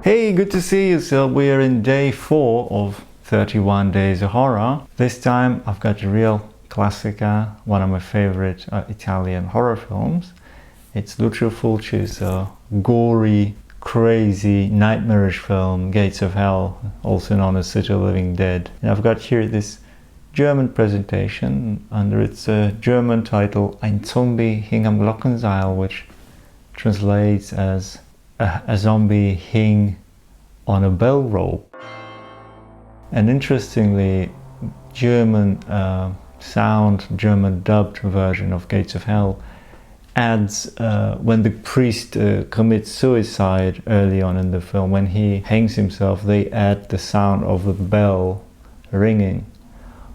Hey, good to see you. So we are in day 4 of 31 Days of Horror. This time I've got a real classica, one of my favorite Italian horror films. It's Lucio Fulci's gory, crazy, nightmarish film, Gates of Hell, also known as City of the Living Dead. And I've got here this German presentation under its German title Ein Zombie hing am Glockenseil, which translates as a zombie hing on a bell rope. And interestingly, German German dubbed version of Gates of Hell adds when the priest commits suicide early on in the film, when he hangs himself, they add the sound of the bell ringing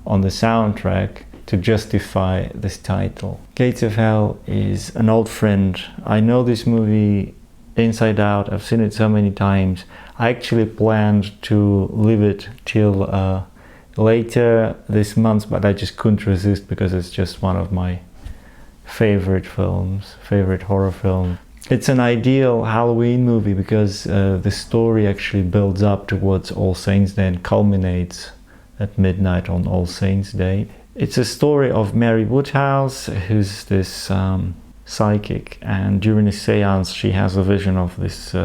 on the soundtrack to justify this title. Gates of Hell is an old friend. I know this movie inside out. I've seen it so many times. I actually planned to leave it till later this month, but I just couldn't resist because it's just one of my favorite films, favorite horror film. It's an ideal Halloween movie because the story actually builds up towards All Saints Day and culminates at midnight on All Saints Day. It's a story of Mary Woodhouse, who's this psychic, and during a seance she has a vision of this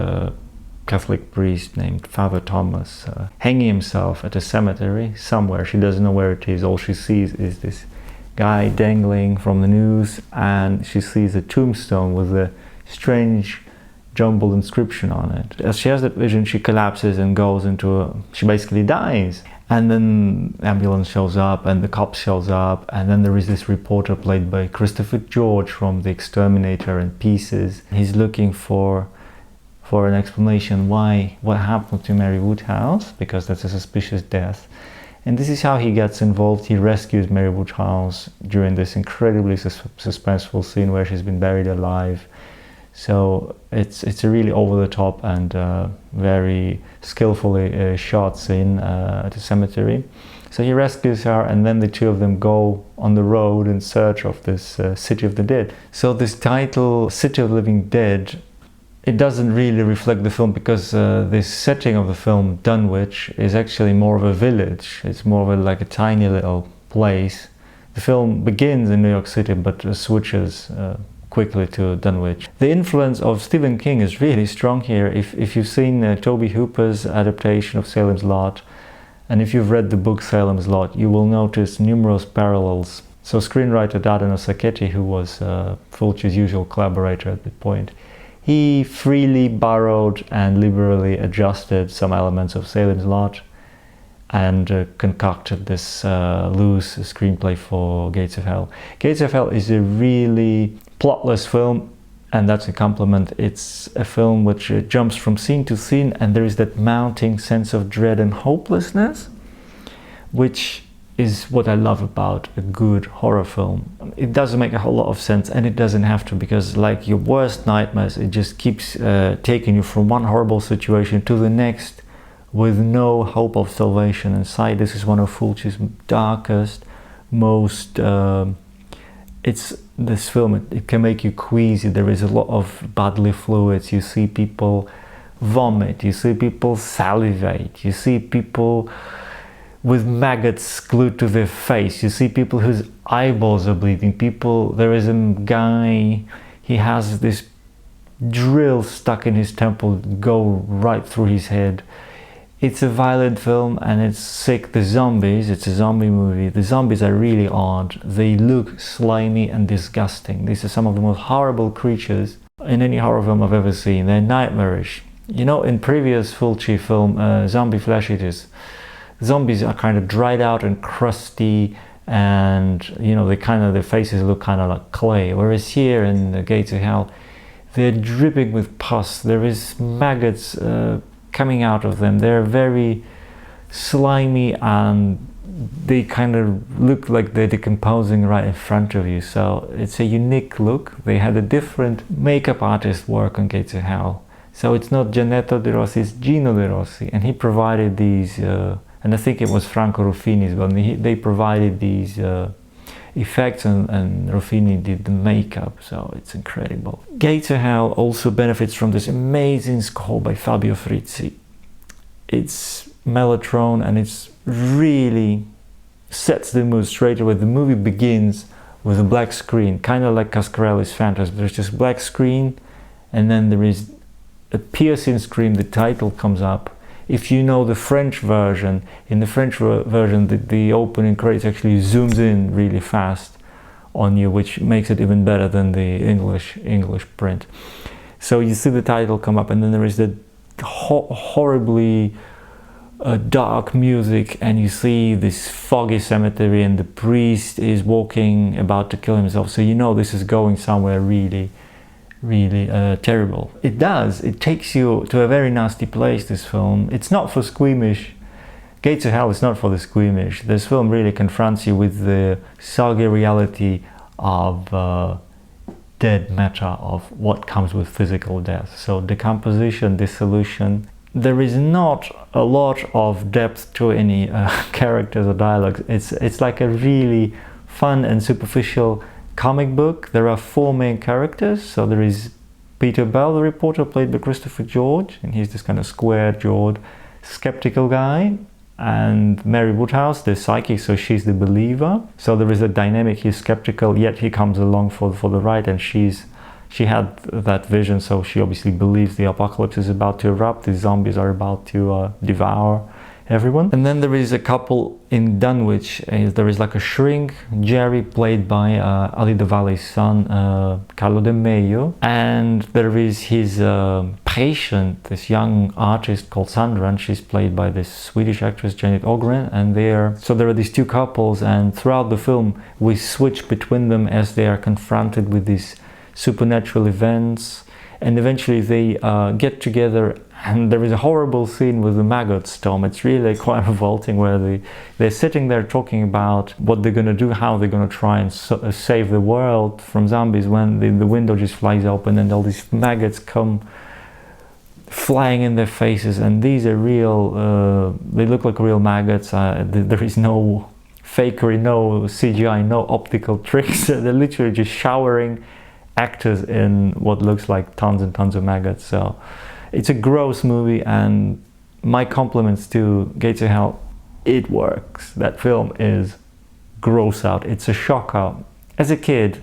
Catholic priest named Father Thomas hanging himself at a cemetery somewhere. She doesn't know where it is. All she sees is this guy dangling from the noose, and she sees a tombstone with a strange jumbled inscription on it. As she has that vision, she collapses and she basically dies. And then the ambulance shows up and the cops shows up, and then there is this reporter played by Christopher George from The Exterminator and Pieces. He's looking for an explanation what happened to Mary Woodhouse, because that's a suspicious death. And this is how he gets involved. He rescues Mary Woodhouse during this incredibly suspenseful scene where she's been buried alive. So it's a really over-the-top and very skillfully shot scene at the cemetery. So he rescues her, and then the two of them go on the road in search of this City of the Dead. So this title, City of the Living Dead, it doesn't really reflect the film, because this setting of the film, Dunwich, is actually more of a village. It's more of like a tiny little place. The film begins in New York City but switches quickly to Dunwich. The influence of Stephen King is really strong here. If you've seen Tobe Hooper's adaptation of Salem's Lot, and if you've read the book Salem's Lot, you will notice numerous parallels. So screenwriter Dardano Sacchetti, who was Fulci's usual collaborator at that point, he freely borrowed and liberally adjusted some elements of Salem's Lot and concocted this loose screenplay for Gates of Hell. Gates of Hell is a really plotless film, and that's a compliment. It's a film which jumps from scene to scene, and there is that mounting sense of dread and hopelessness, which is what I love about a good horror film. It doesn't make a whole lot of sense, and it doesn't have to, because like your worst nightmares, it just keeps taking you from one horrible situation to the next with no hope of salvation in sight. This is one of Fulci's darkest, most this film, it can make you queasy. There is a lot of bodily fluids. You see people vomit, you see people salivate, you see people with maggots glued to their face, you see people whose eyeballs are bleeding. There is a guy, he has this drill stuck in his temple, go right through his head. It's a violent film and it's sick. The zombies, it's a zombie movie. The zombies are really odd. They look slimy and disgusting. These are some of the most horrible creatures in any horror film I've ever seen. They're nightmarish. You know, in previous Fulci film, Zombie Flesh Eaters, zombies are kind of dried out and crusty, and you know, their faces look kind of like clay. Whereas here in the Gates of Hell, they're dripping with pus. There is maggots coming out of them. They're very slimy and they kind of look like they're decomposing right in front of you. So it's a unique look. They had a different makeup artist work on Gates of Hell. So it's not Giannetto De Rossi, it's Gino De Rossi, and he provided these and I think it was Franco Ruffini as well. They provided these effects, and Ruffini did the makeup, so it's incredible. Gates of Hell also benefits from this amazing score by Fabio Frizzi. It's mellotron, and it's really sets the mood straight away. The movie begins with a black screen, kind of like Cascarelli's Phantasm. There's just black screen, and then there is a piercing scream. The title comes up. If you know the French version, in the French version, the opening credits actually zooms in really fast on you, which makes it even better than the English print. So you see the title come up, and then there is the horribly dark music, and you see this foggy cemetery, and the priest is walking about to kill himself. So you know this is going somewhere really terrible. It takes you to a very nasty place, this film. It's not for squeamish. Gates of Hell is not for the squeamish. This film really confronts you with the soggy reality of dead matter, of what comes with physical death. So decomposition, dissolution. There is not a lot of depth to any characters or dialogues. It's like a really fun and superficial comic book. There are 4 main characters. So there is Peter Bell, the reporter, played by Christopher George, and he's this kind of square-jawed, skeptical guy. And Mary Woodhouse, the psychic, so she's the believer. So there is a dynamic. He's skeptical, yet he comes along for the ride, and she had that vision, so she obviously believes the apocalypse is about to erupt. The zombies are about to devour everyone. And then there is a couple in Dunwich. There is like a shrink, Jerry, played by Ali de Valle's son, Carlo De Meio, and there is his patient, this young artist called Sandra, and she's played by this Swedish actress Janet Ogren. And there are these 2 couples, and throughout the film we switch between them as they are confronted with these supernatural events, and eventually they get together. And there is a horrible scene with the maggots, Tom. It's really quite revolting, where they're sitting there talking about what they're going to do, how they're going to try and save the world from zombies, when the window just flies open and all these maggots come flying in their faces. And these are real, they look like real maggots. There is no fakery, no CGI, no optical tricks. They're literally just showering actors in what looks like tons and tons of maggots. So it's a gross movie, and my compliments to Gates of Hell. It works. That film is gross out. It's a shocker. As a kid,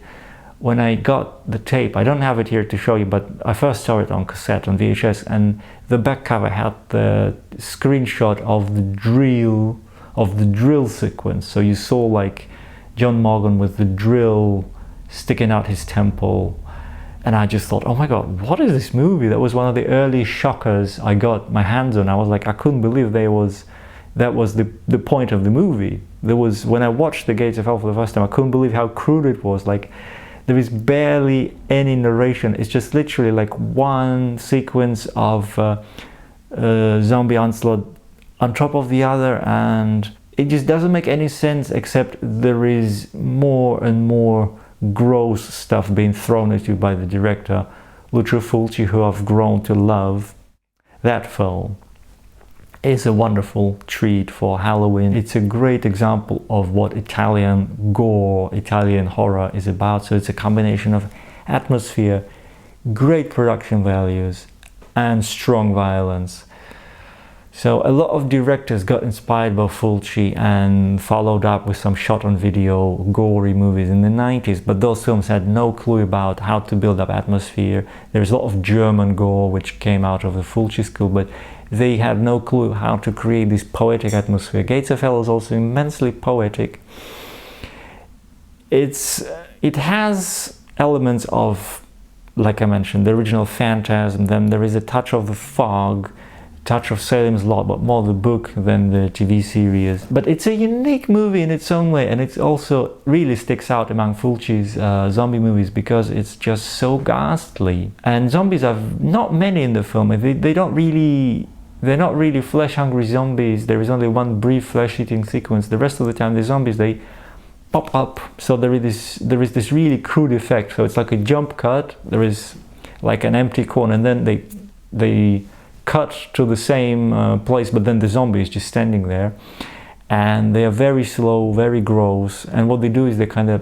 when I got the tape, I don't have it here to show you, but I first saw it on cassette, on VHS, and the back cover had the screenshot of the drill sequence. So you saw like John Morgan with the drill sticking out his temple. And I just thought, oh my God, what is this movie? That was one of the early shockers I got my hands on. I was like, I couldn't believe that was the point of the movie. When I watched The Gates of Hell for the first time, I couldn't believe how crude it was. Like, there is barely any narration. It's just literally like one sequence of zombie onslaught on top of the other, and it just doesn't make any sense, except there is more and more gross stuff being thrown at you by the director, Lucio Fulci, who I've grown to love. That film is a wonderful treat for Halloween. It's a great example of what Italian gore, Italian horror is about. So it's a combination of atmosphere, great production values, and strong violence. So a lot of directors got inspired by Fulci and followed up with some shot-on-video gory movies in the 90s, but those films had no clue about how to build up atmosphere. There's a lot of German gore which came out of the Fulci school, but they had no clue how to create this poetic atmosphere. Gates of Hell is also immensely poetic. It has elements of, like I mentioned, the original Phantasm. Then there is a touch of the fog, touch of Salem's Lot, but more the book than the TV series. But it's a unique movie in its own way, and it also really sticks out among Fulci's zombie movies because it's just so ghastly. And zombies are not many in the film. They're not really flesh-hungry zombies. There is only one brief flesh-eating sequence. The rest of the time, the zombies, they pop up. So there is this really crude effect. So it's like a jump cut. There is like an empty corner, and then they cut to the same place, but then the zombie is just standing there. and they are very slow, very gross, and what they do is they kind of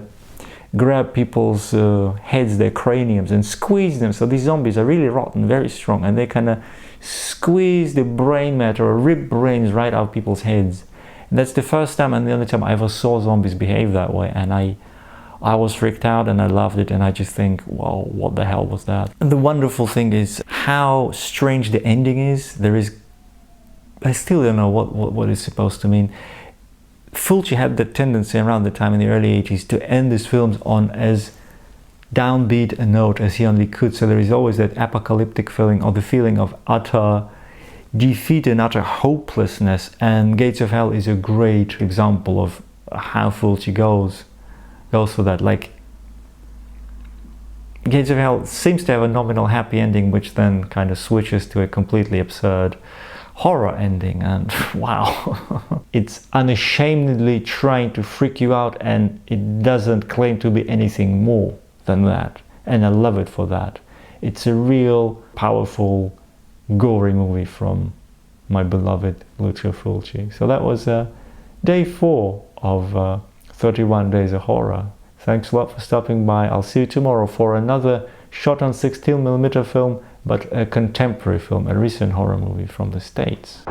grab people's heads, their craniums, and squeeze them. So these zombies are really rotten, very strong, and they kind of squeeze the brain matter or rip brains right out of people's heads. And that's the first time and the only time I ever saw zombies behave that way, and I was freaked out and I loved it, and I just think, wow, what the hell was that? And the wonderful thing is how strange the ending is. I still don't know what it's supposed to mean. Fulci had the tendency around the time in the early 80s to end his films on as downbeat a note as he only could. So there is always that apocalyptic feeling, or the feeling of utter defeat and utter hopelessness. And Gates of Hell is a great example of how Fulci goes for that. Like, Gates of Hell seems to have a nominal happy ending, which then kind of switches to a completely absurd horror ending, and wow. It's unashamedly trying to freak you out, and it doesn't claim to be anything more than that, and I love it for that. It's a real powerful, gory movie from my beloved Lucio Fulci. So that was day 4 of 31 Days of Horror. Thanks a lot for stopping by. I'll see you tomorrow for another shot on 16mm film, but a contemporary film, a recent horror movie from the States.